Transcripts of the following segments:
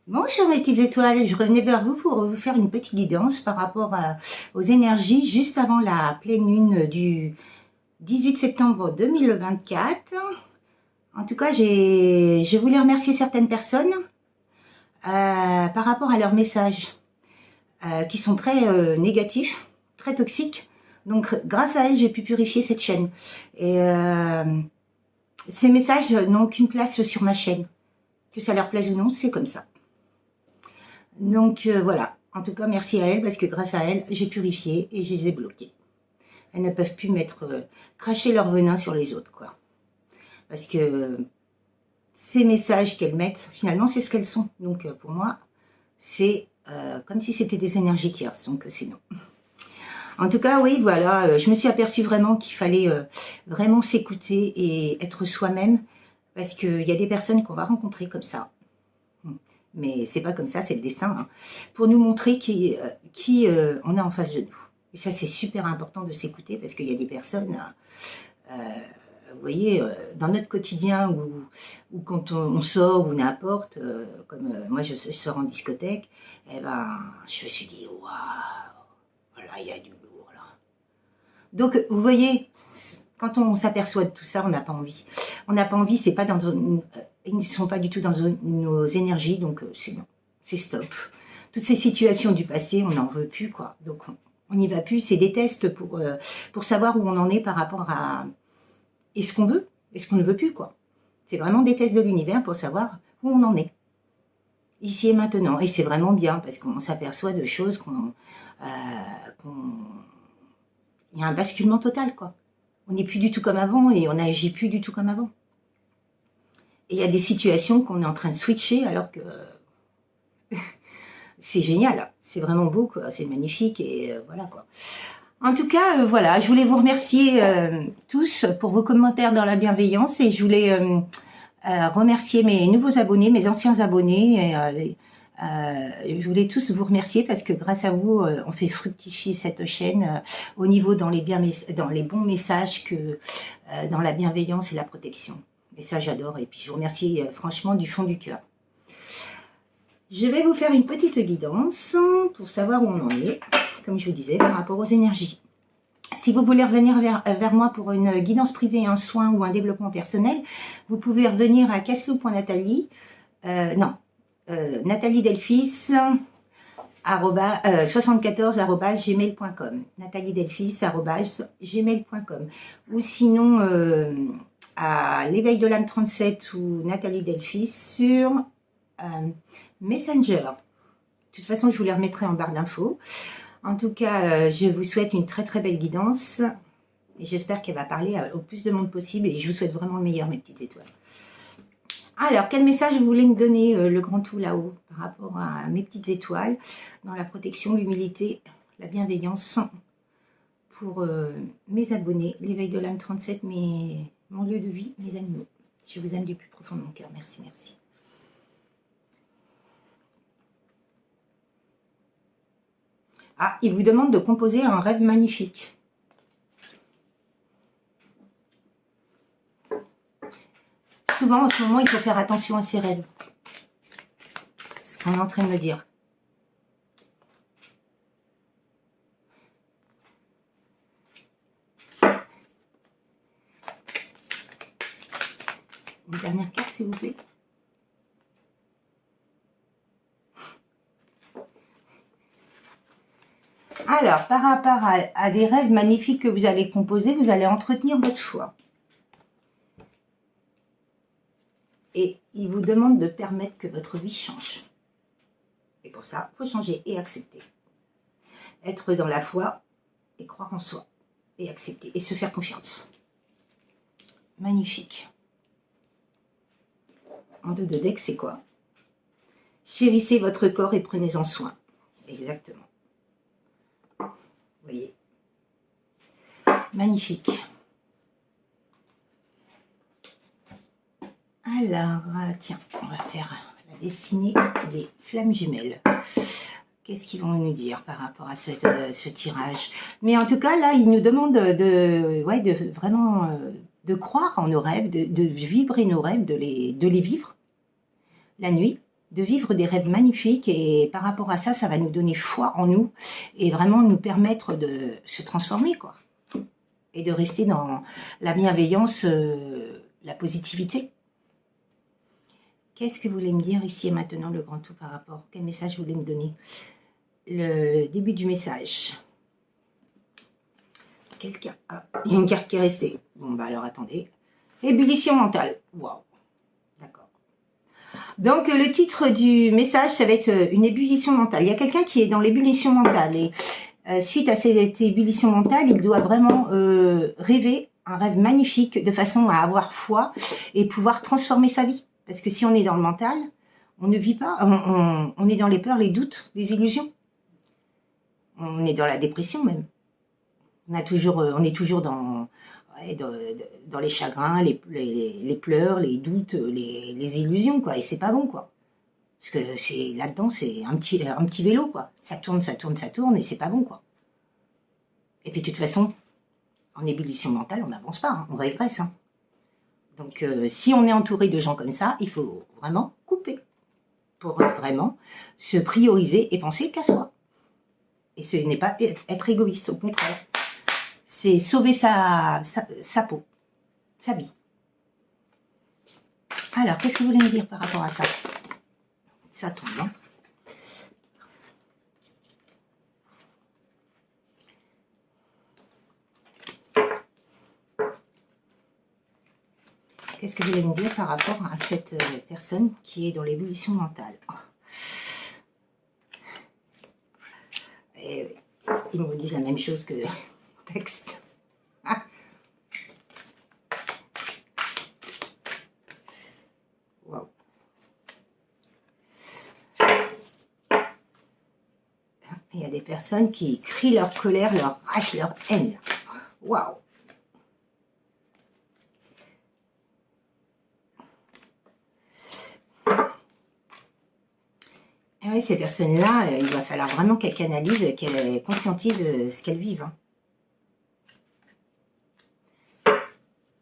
Bonjour mes petites étoiles, je revenais vers vous pour vous faire une petite guidance par rapport aux énergies juste avant la pleine lune du 18 septembre 2024. En tout cas, je voulais remercier certaines personnes par rapport à leurs messages qui sont très négatifs, très toxiques. Donc grâce à elles, j'ai pu purifier cette chaîne. Et ces messages n'ont aucune place sur ma chaîne. Que ça leur plaise ou non, c'est comme ça. Donc voilà, en tout cas merci à elles parce que grâce à elles, j'ai purifié et je les ai bloquées. Elles ne peuvent plus cracher leur venin sur les autres, quoi. Parce que ces messages qu'elles mettent, finalement, c'est ce qu'elles sont. Donc pour moi, c'est comme si c'était des énergies tierces, donc c'est non. En tout cas, oui, voilà, je me suis aperçue vraiment qu'il fallait vraiment s'écouter et être soi-même, parce qu'il y a des personnes qu'on va rencontrer comme ça. Mais c'est pas comme ça, c'est le destin, hein, pour nous montrer qui on a en face de nous. Et ça, c'est super important de s'écouter parce qu'il y a des personnes, vous voyez, dans notre quotidien ou quand on sort ou n'importe, comme moi je sors en discothèque, eh ben, je me suis dit, waouh, voilà, il y a du lourd là. Donc, vous voyez, quand on s'aperçoit de tout ça, on n'a pas envie. On n'a pas envie, c'est pas ils ne sont pas du tout dans nos énergies, donc c'est non, c'est stop. Toutes ces situations du passé, on n'en veut plus, quoi. Donc on n'y va plus, c'est des tests pour savoir où on en est par rapport à est-ce qu'on veut, est-ce qu'on ne veut plus, quoi. C'est vraiment des tests de l'univers pour savoir où on en est. Ici et maintenant. Et c'est vraiment bien, parce qu'on s'aperçoit de choses il y a un basculement total, quoi. On n'est plus du tout comme avant et on n'agit plus du tout comme avant. Et il y a des situations qu'on est en train de switcher alors que c'est génial, c'est vraiment beau, quoi, c'est magnifique et voilà, quoi. En tout cas, voilà, je voulais vous remercier tous pour vos commentaires dans la bienveillance et je voulais remercier mes nouveaux abonnés, mes anciens abonnés. Je voulais tous vous remercier parce que grâce à vous, on fait fructifier cette chaîne au niveau dans les bons messages que dans la bienveillance et la protection. Et ça, j'adore. Et puis, je vous remercie franchement du fond du cœur. Je vais vous faire une petite guidance pour savoir où on en est, comme je vous disais, par rapport aux énergies. Si vous voulez revenir vers moi pour une guidance privée, un soin ou un développement personnel, vous pouvez revenir à caslou.nathalie, Nathalie Delphis, 74@gmail.com, Nathalie Delphis, @gmail.com, ou sinon à l'éveil de l'âme 37 ou Nathalie Delphis sur Messenger. De toute façon, je vous les remettrai en barre d'infos. En tout cas, je vous souhaite une très très belle guidance et j'espère qu'elle va parler au plus de monde possible et je vous souhaite vraiment le meilleur, mes petites étoiles. Alors, quel message vous voulez me donner, le grand tout là-haut, par rapport à mes petites étoiles, dans la protection, l'humilité, la bienveillance, pour mes abonnés, l'éveil de l'âme 37, mon lieu de vie, mes animaux. Je vous aime du plus profond de mon cœur. Merci, merci. Ah, il vous demande de composer un rêve magnifique. Souvent, en ce moment, il faut faire attention à ses rêves. C'est ce qu'on est en train de me dire. Une dernière carte, s'il vous plaît. Alors, par rapport à des rêves magnifiques que vous avez composés, vous allez entretenir votre foi. Et il vous demande de permettre que votre vie change. Et pour ça, il faut changer et accepter. Être dans la foi et croire en soi. Et accepter et se faire confiance. Magnifique. En deux de deck, c'est quoi? Chérissez votre corps et prenez-en soin. Exactement. Vous voyez. Magnifique. Alors, tiens, on va faire la dessinée des flammes jumelles. Qu'est-ce qu'ils vont nous dire par rapport à ce tirage? Mais en tout cas, là, ils nous demandent de vraiment croire en nos rêves, de vibrer nos rêves, de les vivre la nuit, de vivre des rêves magnifiques et par rapport à ça, ça va nous donner foi en nous et vraiment nous permettre de se transformer, quoi. Et de rester dans la bienveillance, la positivité. Qu'est-ce que vous voulez me dire ici et maintenant, le grand tout par rapport? Quel message vous voulez me donner? Le début du message. Quelqu'un... Ah, il y a une carte qui est restée. Bon, bah alors attendez. Ébullition mentale. Waouh. D'accord. Donc, le titre du message, ça va être une ébullition mentale. Il y a quelqu'un qui est dans l'ébullition mentale. Et suite à cette ébullition mentale, il doit vraiment rêver un rêve magnifique de façon à avoir foi et pouvoir transformer sa vie. Parce que si on est dans le mental, on ne vit pas, on est dans les peurs, les doutes, les illusions. On est dans la dépression même. On est toujours dans les chagrins, les pleurs, les doutes, les illusions, quoi. Et c'est pas bon, quoi. Parce que c'est là-dedans, c'est un petit vélo, quoi. Ça tourne, ça tourne, ça tourne, et c'est pas bon, quoi. Et puis de toute façon, en ébullition mentale, on n'avance pas, hein, on régresse. Hein. Donc si on est entouré de gens comme ça, il faut vraiment couper pour vraiment se prioriser et penser qu'à soi. Et ce n'est pas être égoïste, au contraire. C'est sauver sa peau, sa vie. Alors, qu'est-ce que vous voulez me dire par rapport à ça? Ça tombe, hein. Qu'est-ce que vous voulez me dire par rapport à cette personne qui est dans l'ébullition mentale? Et ils me disent la même chose que le texte. Waouh. Il y a des personnes qui crient leur colère, leur rage, leur haine. Waouh. Et oui, ces personnes-là, il va falloir vraiment qu'elles canalisent, qu'elles conscientisent ce qu'elles vivent. Hein.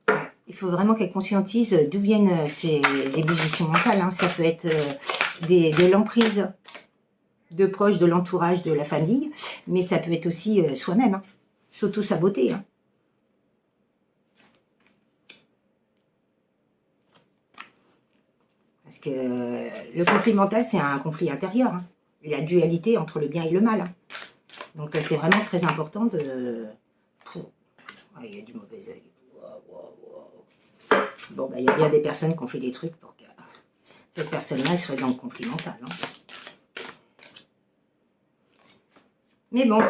Ouais, il faut vraiment qu'elles conscientisent d'où viennent ces ébullitions mentales. Hein. Ça peut être de l'emprise de proches, de l'entourage, de la famille, mais ça peut être aussi soi-même, hein. S'auto-saboter. Hein. Parce que le conflit mental, c'est un conflit intérieur. Hein. Il y a dualité entre le bien et le mal. Hein. Donc c'est vraiment très important de... Ouais, il y a du mauvais œil. Bon, bah, il y a bien des personnes qui ont fait des trucs pour que cette personne-là soit dans le conflit mental. Hein. Mais bon,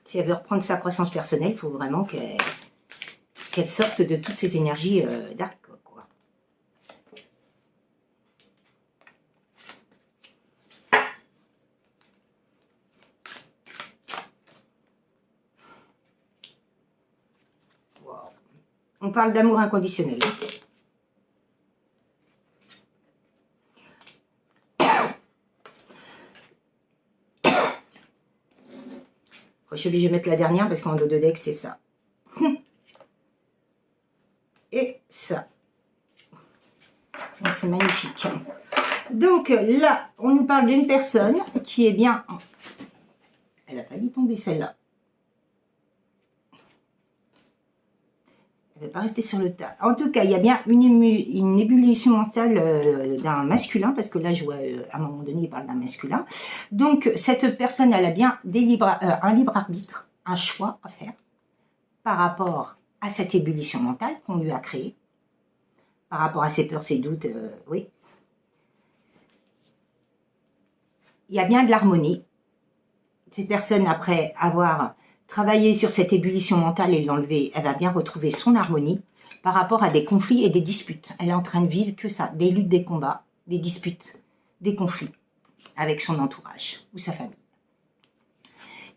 si elle veut reprendre sa croissance personnelle, il faut vraiment qu'elle sorte de toutes ces énergies dark. On parle d'amour inconditionnel. Je suis obligée de mettre la dernière parce qu'en dos de deck, c'est ça. Et ça. Donc, c'est magnifique. Donc, là, on nous parle d'une personne qui est bien... Elle a failli tomber, celle-là. Elle ne va pas rester sur le tas. En tout cas, il y a bien une ébullition mentale d'un masculin, parce que là, je vois, à un moment donné, il parle d'un masculin. Donc, cette personne, elle a bien un libre arbitre, un choix à faire par rapport à cette ébullition mentale qu'on lui a créée, par rapport à ses peurs, ses doutes, oui. Il y a bien de l'harmonie. Cette personne, après avoir... travailler sur cette ébullition mentale et l'enlever, elle va bien retrouver son harmonie par rapport à des conflits et des disputes. Elle est en train de vivre que ça, des luttes, des combats, des disputes, des conflits avec son entourage ou sa famille.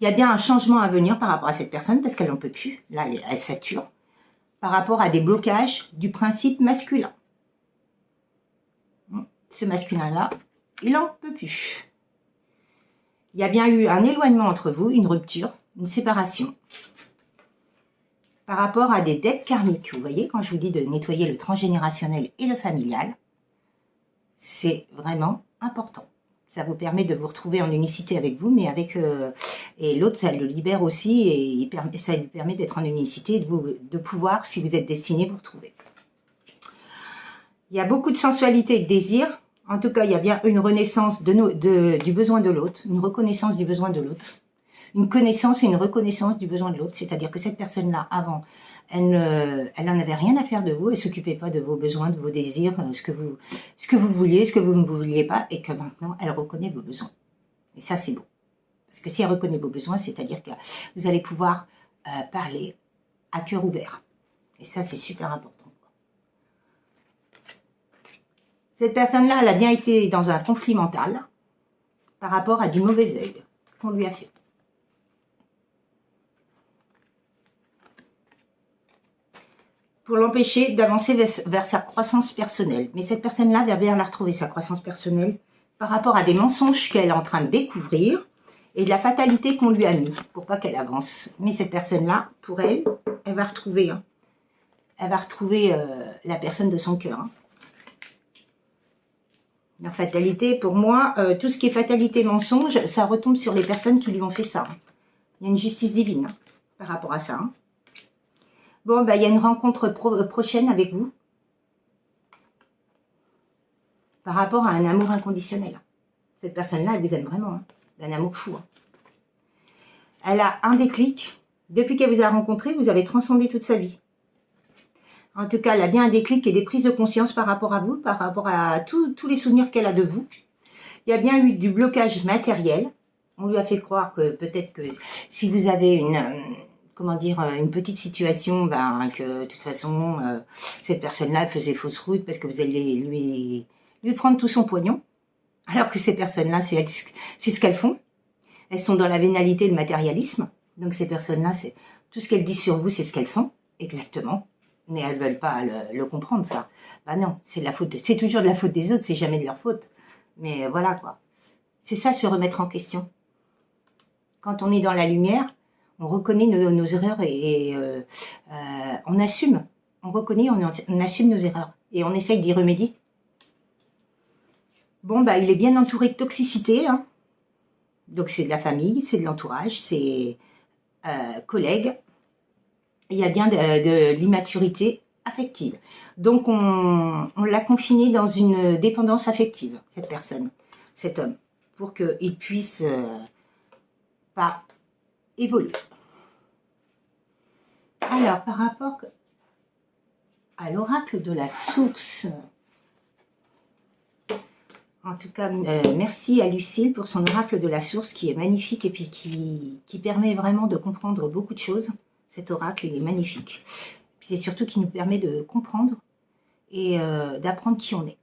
Il y a bien un changement à venir par rapport à cette personne parce qu'elle n'en peut plus. Là, elle sature par rapport à des blocages du principe masculin. Ce masculin-là, il n'en peut plus. Il y a bien eu un éloignement entre vous, une rupture, une séparation par rapport à des dettes karmiques. Vous voyez, quand je vous dis de nettoyer le transgénérationnel et le familial, c'est vraiment important. Ça vous permet de vous retrouver en unicité avec vous, mais avec... et l'autre, ça le libère aussi, et ça lui permet d'être en unicité, de pouvoir, si vous êtes destiné, vous retrouver. Il y a beaucoup de sensualité et de désir. En tout cas, il y a bien une renaissance du besoin de l'autre, une reconnaissance du besoin de l'autre, une connaissance et une reconnaissance du besoin de l'autre. C'est-à-dire que cette personne-là, avant, elle n'en avait rien à faire de vous, elle ne s'occupait pas de vos besoins, de vos désirs, ce que vous vouliez, ce que vous ne vouliez pas, et que maintenant, elle reconnaît vos besoins. Et ça, c'est beau. Parce que si elle reconnaît vos besoins, c'est-à-dire que vous allez pouvoir parler à cœur ouvert. Et ça, c'est super important. Cette personne-là, elle a bien été dans un conflit mental par rapport à du mauvais œil qu'on lui a fait. Pour l'empêcher d'avancer vers sa croissance personnelle. Mais cette personne-là va bien la retrouver, sa croissance personnelle, par rapport à des mensonges qu'elle est en train de découvrir et de la fatalité qu'on lui a mis pour pas qu'elle avance. Mais cette personne-là, pour elle, elle va retrouver, la personne de son cœur. La fatalité, pour moi, tout ce qui est fatalité, mensonge, ça retombe sur les personnes qui lui ont fait ça. Il y a une justice divine par rapport à ça. Bon, il y a une rencontre prochaine avec vous par rapport à un amour inconditionnel. Cette personne-là, elle vous aime vraiment, d'un amour fou. Elle a un déclic. Depuis qu'elle vous a rencontré, vous avez transcendé toute sa vie. En tout cas, elle a bien un déclic et des prises de conscience par rapport à vous, par rapport à tous les souvenirs qu'elle a de vous. Il y a bien eu du blocage matériel. On lui a fait croire que peut-être que si vous avez une petite situation, que de toute façon, cette personne-là faisait fausse route parce que vous allez lui prendre tout son pognon. Alors que ces personnes-là, c'est ce qu'elles font. Elles sont dans la vénalité, le matérialisme. Donc ces personnes-là, c'est tout ce qu'elles disent sur vous, c'est ce qu'elles sont, exactement. Mais elles veulent pas le comprendre, ça. Non, c'est de la faute. C'est toujours de la faute des autres, c'est jamais de leur faute. Mais voilà, quoi. C'est ça, se remettre en question. Quand on est dans la lumière, on reconnaît nos erreurs et on assume. On reconnaît, on assume nos erreurs. Et on essaye d'y remédier. Bon, il est bien entouré de toxicité. Donc, c'est de la famille, c'est de l'entourage, c'est collègues. Il y a bien de l'immaturité affective. Donc, on l'a confiné dans une dépendance affective, cette personne, cet homme, pour qu'il puisse pas évoluer. Alors, par rapport à l'oracle de la source, en tout cas, merci à Lucille pour son oracle de la source qui est magnifique et puis qui permet vraiment de comprendre beaucoup de choses. Cet oracle, il est magnifique. Puis c'est surtout qui nous permet de comprendre et d'apprendre qui on est.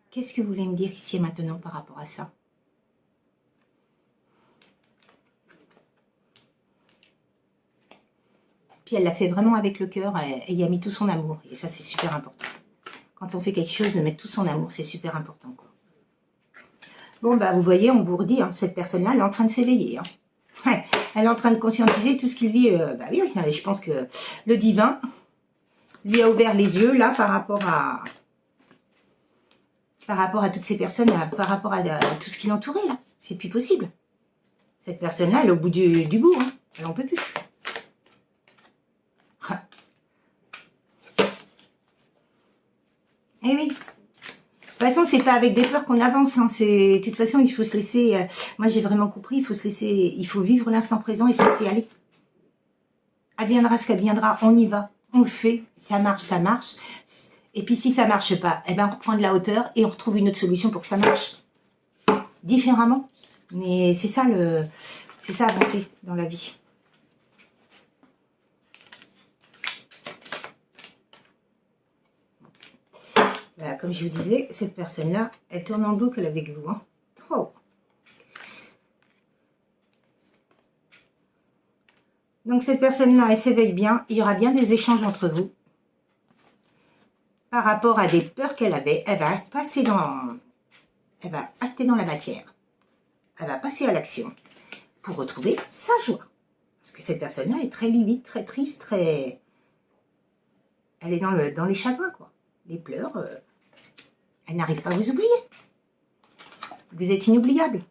Qu'est-ce que vous voulez me dire ici et maintenant par rapport à ça? Puis elle l'a fait vraiment avec le cœur et y a mis tout son amour. Et ça, c'est super important. Quand on fait quelque chose, de mettre tout son amour, c'est super important, quoi. Bon, vous voyez, on vous redit, cette personne-là, elle est en train de s'éveiller. Ouais, elle est en train de conscientiser tout ce qu'il vit. Oui, je pense que le divin lui a ouvert les yeux, là, par rapport à toutes ces personnes, par rapport à tout ce qui l'entourait, là. C'est plus possible. Cette personne-là, elle est au bout du bout. Elle n'en peut plus. Eh oui. De toute façon, c'est pas avec des peurs qu'on avance. De toute façon, il faut se laisser... moi, j'ai vraiment compris, il faut vivre l'instant présent et se laisser aller. Adviendra ce qu'adviendra, on y va, on le fait, ça marche, ça marche. Et puis, si ça marche pas, on reprend de la hauteur et on retrouve une autre solution pour que ça marche. Différemment. Mais c'est ça, avancer dans la vie. Voilà, comme je vous disais, cette personne-là, elle tourne en boucle avec vous. Oh. Donc cette personne-là, elle s'éveille bien. Il y aura bien des échanges entre vous. Par rapport à des peurs qu'elle avait, elle va acter dans la matière. Elle va passer à l'action pour retrouver sa joie. Parce que cette personne-là est très livide, très triste, très... Elle est dans les chagrins, quoi. Les pleurs... elle n'arrive pas à vous oublier. Vous êtes inoubliable.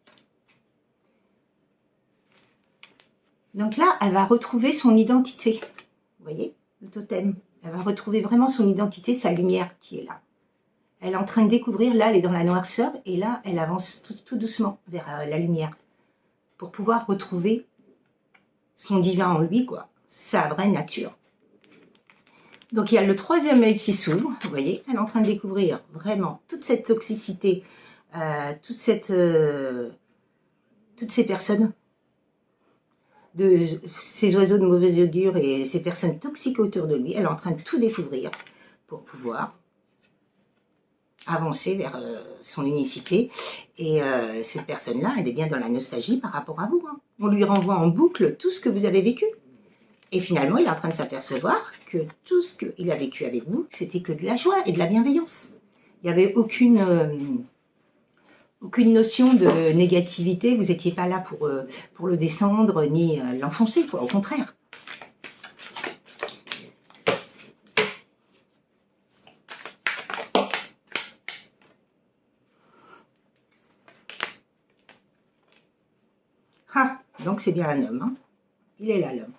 Donc là, elle va retrouver son identité. Vous voyez, le totem. Elle va retrouver vraiment son identité, sa lumière qui est là. Elle est en train de découvrir, là, elle est dans la noirceur, et là, elle avance tout doucement vers la lumière. Pour pouvoir retrouver son divin en lui, quoi. Sa vraie nature. Donc il y a le troisième œil qui s'ouvre, vous voyez, elle est en train de découvrir vraiment toute cette toxicité, toutes ces personnes, ces oiseaux de mauvaise augure et ces personnes toxiques autour de lui, elle est en train de tout découvrir pour pouvoir avancer vers son unicité. Et cette personne-là, elle est bien dans la nostalgie par rapport à vous. Hein. On lui renvoie en boucle tout ce que vous avez vécu. Et finalement, il est en train de s'apercevoir que tout ce qu'il a vécu avec vous, c'était que de la joie et de la bienveillance. Il n'y avait aucune notion de négativité. Vous n'étiez pas là pour le descendre ni l'enfoncer, quoi. Au contraire. Ah, donc c'est bien un homme. Hein. Il est là, l'homme.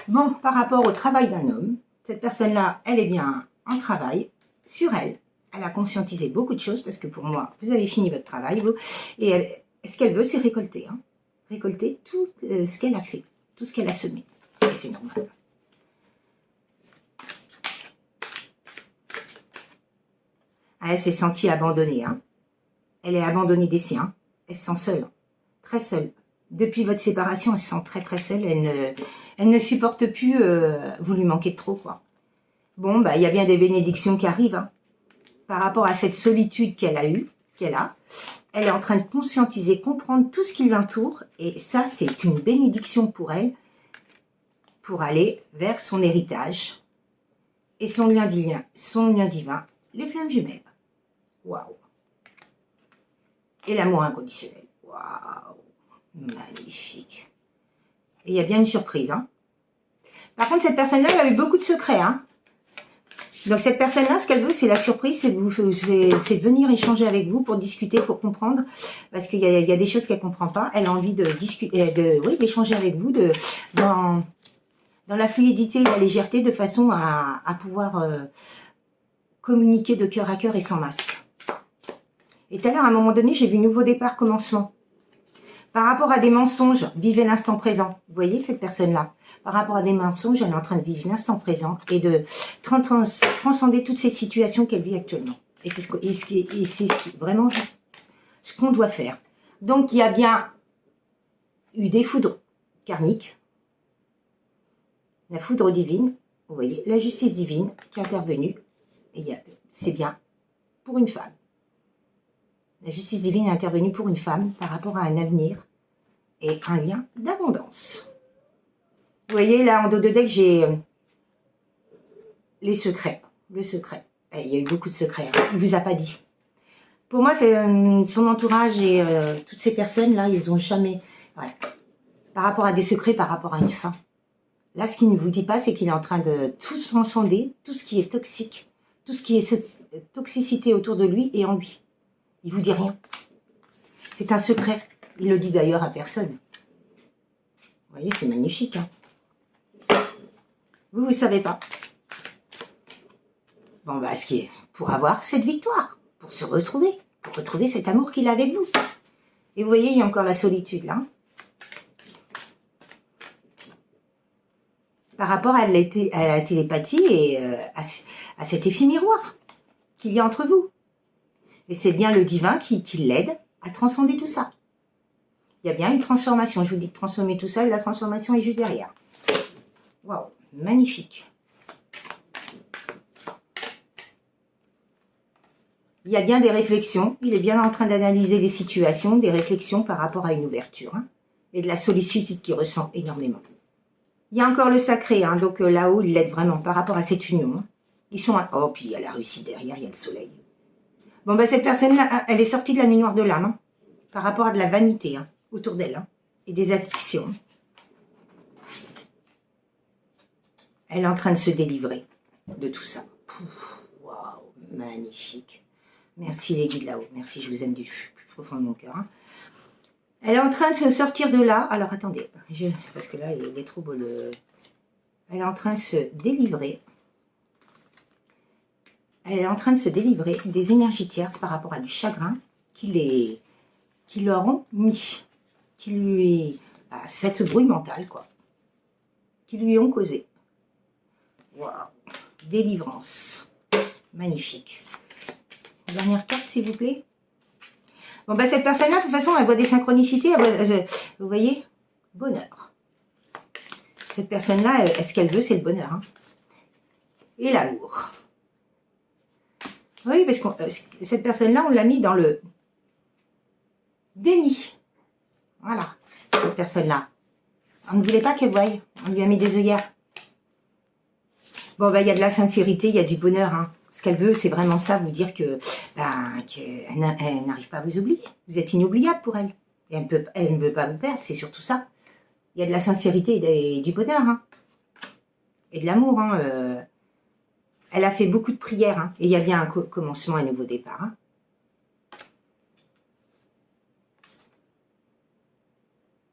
Bon, par rapport au travail d'un homme, cette personne-là, elle est bien en travail sur elle. Elle a conscientisé beaucoup de choses parce que pour moi, vous avez fini votre travail, vous. Et ce qu'elle veut, c'est récolter. Hein. Récolter tout ce qu'elle a fait, tout ce qu'elle a semé. Et c'est normal. Elle s'est sentie abandonnée. Hein. Elle est abandonnée des siens. Elle se sent seule, très seule. Depuis votre séparation, elle se sent très très seule. Elle ne supporte plus, vous lui manquez trop, quoi. Bon, bah, il y a bien des bénédictions qui arrivent. Hein. Par rapport à cette solitude qu'elle a eue, elle est en train de conscientiser, comprendre tout ce qui l'entoure. Et ça, c'est une bénédiction pour elle, pour aller vers son héritage et son lien divin, les flammes jumelles. Waouh! Et l'amour inconditionnel. Waouh! Magnifique. Et il y a bien une surprise. Hein. Par contre, cette personne-là, elle a eu beaucoup de secrets. Hein. Donc, cette personne-là, ce qu'elle veut, c'est la surprise, c'est de venir échanger avec vous pour discuter, pour comprendre. Parce qu'il y a des choses qu'elle ne comprend pas. Elle a envie de discuter, d'échanger avec vous dans la fluidité et la légèreté, de façon à pouvoir communiquer de cœur à cœur et sans masque. Et tout à l'heure, à un moment donné, j'ai vu nouveau départ, commencement. Par rapport à des mensonges, vivez l'instant présent. Vous voyez cette personne-là? Par rapport à des mensonges, elle est en train de vivre l'instant présent et de transcender toutes ces situations qu'elle vit actuellement. Et c'est vraiment ce qu'on doit faire. Donc, il y a bien eu des foudres karmiques, la foudre divine, vous voyez, la justice divine qui est intervenue. Et c'est bien pour une femme. La justice divine est intervenue pour une femme par rapport à un avenir et un lien d'abondance. Vous voyez, là, en dos de deck, j'ai les secrets. Le secret. Il y a eu beaucoup de secrets. Hein. Il ne vous a pas dit. Pour moi, c'est son entourage et toutes ces personnes-là, ils n'ont jamais... Ouais, par rapport à des secrets, par rapport à une fin. Là, ce qu'il ne vous dit pas, c'est qu'il est en train de tout transcender, tout ce qui est toxique, tout ce qui est toxicité autour de lui et en lui. Il vous dit rien. C'est un secret. Il le dit d'ailleurs à personne. Vous voyez, c'est magnifique. Hein. Vous ne savez pas. Bon, bah, ce qui est pour avoir cette victoire, pour se retrouver, pour retrouver cet amour qu'il a avec vous. Et vous voyez, il y a encore la solitude là. Par rapport à la télépathie et à cet effet miroir qu'il y a entre vous. Et c'est bien le divin qui l'aide à transcender tout ça. Il y a bien une transformation. Je vous dis de transformer tout ça et la transformation est juste derrière. Waouh, magnifique. Il y a bien des réflexions. Il est bien en train d'analyser les situations, des réflexions par rapport à une ouverture. Hein, et de la sollicitude qu'il ressent énormément. Il y a encore le sacré. Hein, donc là-haut, il l'aide vraiment par rapport à cette union. Hein. Ils sont... Oh, puis il y a la Russie derrière, il y a le soleil. Bon, ben cette personne-là, elle est sortie de la nuit noire de l'âme. Hein, par rapport à de la vanité hein, autour d'elle. Hein, et des addictions. Elle est en train de se délivrer de tout ça. Waouh, magnifique. Merci les guides là-haut. Merci, je vous aime du plus fond de mon cœur. Hein. Elle est en train de se sortir de là. Alors, attendez. Parce que là, il est trop beau. Elle est en train de se délivrer. Elle est en train de se délivrer des énergies tierces par rapport à du chagrin qui leur ont mis. Qui lui... cette brouille mentale, quoi. Qui lui ont causé. Waouh. Délivrance. Magnifique. Dernière carte, s'il vous plaît. Bon, bah, cette personne-là, de toute façon, elle voit des synchronicités. Vous voyez? Bonheur. Cette personne-là, ce qu'elle veut, c'est le bonheur. Hein. Et l'amour. Oui, parce que cette personne-là, on l'a mis dans le déni. Voilà, cette personne-là. On ne voulait pas qu'elle voie. On lui a mis des œillères. Bon, bah, il y a de la sincérité, il y a du bonheur. Hein. Ce qu'elle veut, c'est vraiment ça, vous dire que qu'elle n'arrive pas à vous oublier. Vous êtes inoubliable pour elle. Et elle ne veut pas vous perdre, c'est surtout ça. Il y a de la sincérité et du bonheur. Hein. Et de l'amour. Hein. Elle a fait beaucoup de prières. Hein. Et il y a bien un commencement, un nouveau départ. Hein.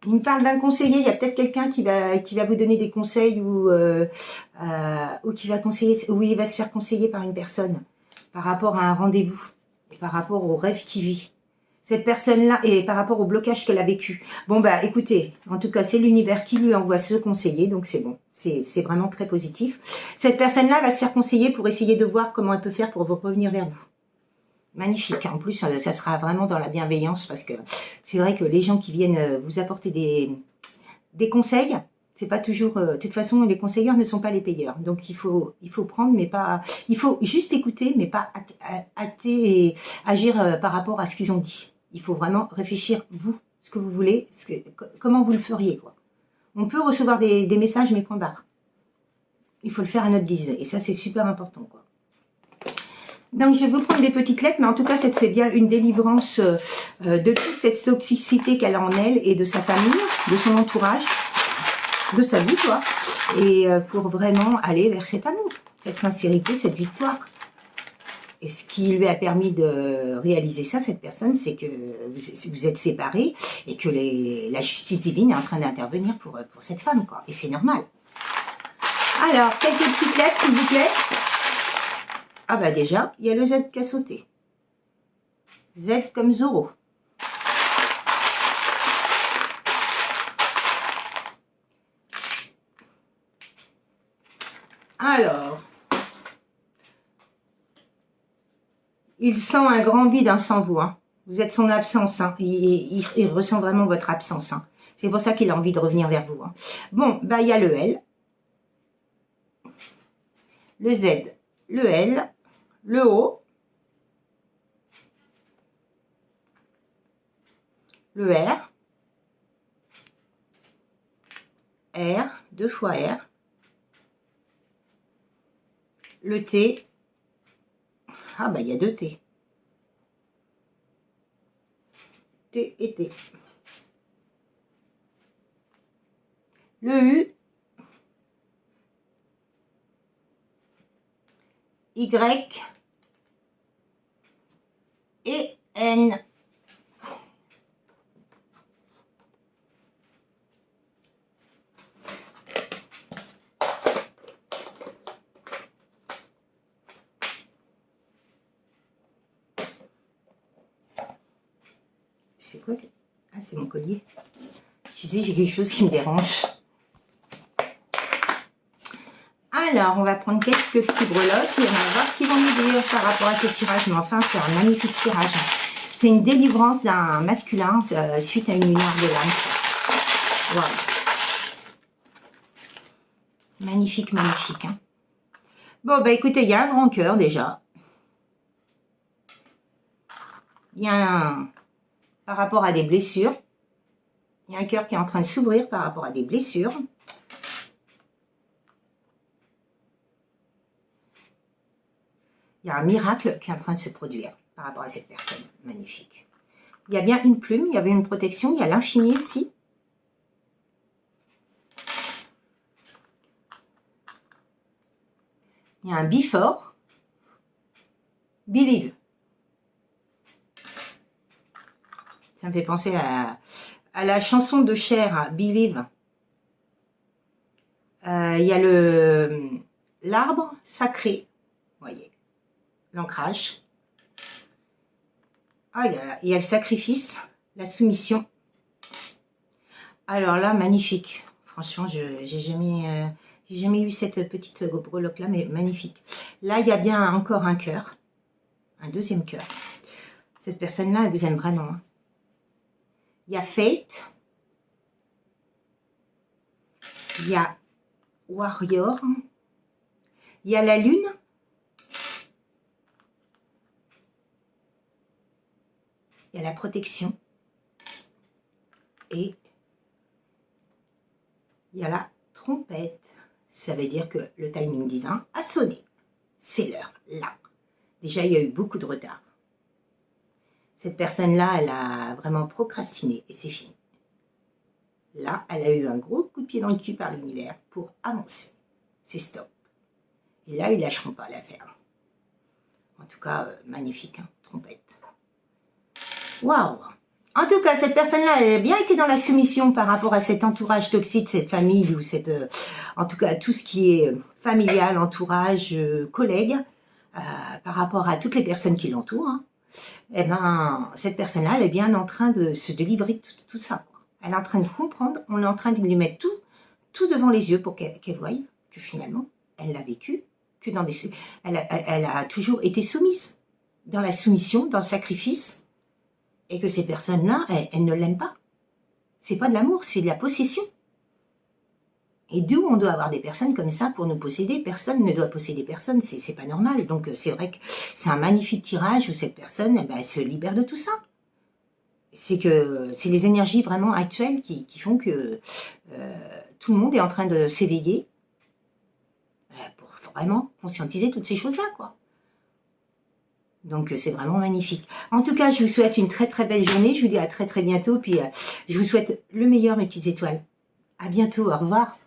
Il me parle d'un conseiller, il y a peut-être quelqu'un qui va vous donner des conseils ou qui va conseiller, ou il va se faire conseiller par une personne par rapport à un rendez-vous, par rapport au rêve qu'il vit. Cette personne-là, et par rapport au blocage qu'elle a vécu. Bon, bah écoutez, en tout cas, c'est l'univers qui lui envoie ce conseiller, donc c'est bon. C'est vraiment très positif. Cette personne-là va se faire conseiller pour essayer de voir comment elle peut faire pour revenir vers vous. Magnifique. En plus, ça sera vraiment dans la bienveillance parce que c'est vrai que les gens qui viennent vous apporter des conseils, c'est pas toujours... de toute façon, les conseilleurs ne sont pas les payeurs. Donc, il faut prendre, mais pas... Il faut juste écouter, mais pas acter et agir par rapport à ce qu'ils ont dit. Il faut vraiment réfléchir, vous, ce que vous voulez, comment vous le feriez, quoi. On peut recevoir des messages, mais point barre. Il faut le faire à notre guise. Et ça, c'est super important, quoi. Donc, je vais vous prendre des petites lettres, mais en tout cas, c'est bien une délivrance de toute cette toxicité qu'elle a en elle et de sa famille, de son entourage, de sa vie, quoi. Et pour vraiment aller vers cet amour, cette sincérité, cette victoire. Et ce qui lui a permis de réaliser ça, cette personne, c'est que vous êtes séparés et que la justice divine est en train d'intervenir pour cette femme, quoi. Et c'est normal. Alors, quelques petites lettres, s'il vous plaît. Ah bah déjà, il y a le Z qui a sauté. Z comme Zoro. Alors, il sent un grand vide sans vous. Hein. Vous êtes son absence. Hein. Il ressent vraiment votre absence. Hein. C'est pour ça qu'il a envie de revenir vers vous. Hein. Bon, bah il y a le L, le Z, le L, le O, le R, deux fois R, le T, ah bah il y a deux T, T et T, le U, Y et N. C'est quoi? Ah, c'est mon collier. Je disais, j'ai quelque chose qui me dérange. Alors, on va prendre quelques petits breloques et on va voir ce qu'ils vont nous dire par rapport à ce tirage. Mais enfin, c'est un magnifique tirage. C'est une délivrance d'un masculin suite à une lumière de l'âme. Voilà. Magnifique, magnifique. Hein. Bon, bah écoutez, il y a un grand cœur déjà. Il y a par rapport à des blessures. Il y a un cœur qui est en train de s'ouvrir par rapport à des blessures. Il y a un miracle qui est en train de se produire par rapport à cette personne. Magnifique. Il y a bien une plume, il y avait une protection, il y a l'infini aussi. Il y a un before. Believe. Ça me fait penser à la chanson de Cher, Believe. Il y a l'arbre sacré, voyez, l'ancrage. Ah, il y a le sacrifice, la soumission. Alors là, magnifique. Franchement, j'ai jamais eu cette petite breloque là, mais magnifique. Là, il y a bien encore un cœur, un deuxième cœur. Cette personne-là, elle vous aime vraiment. Hein. Il y a Fate. Il y a Warrior. Il y a la lune. Il y a la protection. Et il y a la trompette. Ça veut dire que le timing divin a sonné. C'est l'heure, là. Déjà, il y a eu beaucoup de retard. Cette personne-là, elle a vraiment procrastiné et c'est fini. Là, elle a eu un gros coup de pied dans le cul par l'univers pour avancer. C'est stop. Et là, ils lâcheront pas l'affaire. En tout cas, magnifique, hein, trompette. Waouh! En tout cas, cette personne-là, elle a bien été dans la soumission par rapport à cet entourage toxique, cette famille, ou cette, en tout cas, tout ce qui est familial, entourage, collègues, par rapport à toutes les personnes qui l'entourent. Hein. Eh ben, cette personne-là, elle est bien en train de se délivrer de tout ça. Quoi. Elle est en train de comprendre, on est en train de lui mettre tout devant les yeux pour qu'elle voie que finalement, elle l'a vécu, que dans des... Elle a toujours été soumise, dans la soumission, dans le sacrifice, et que ces personnes-là, elles ne l'aiment pas. C'est pas de l'amour, c'est de la possession. Et d'où on doit avoir des personnes comme ça pour nous posséder. Personne ne doit posséder personne, c'est pas normal. Donc c'est vrai que c'est un magnifique tirage où cette personne, eh ben, elle se libère de tout ça. C'est les énergies vraiment actuelles qui font que tout le monde est en train de s'éveiller pour vraiment conscientiser toutes ces choses-là, quoi. Donc c'est vraiment magnifique. En tout cas, je vous souhaite une très très belle journée. Je vous dis à très très bientôt. Puis je vous souhaite le meilleur, mes petites étoiles. À bientôt, au revoir.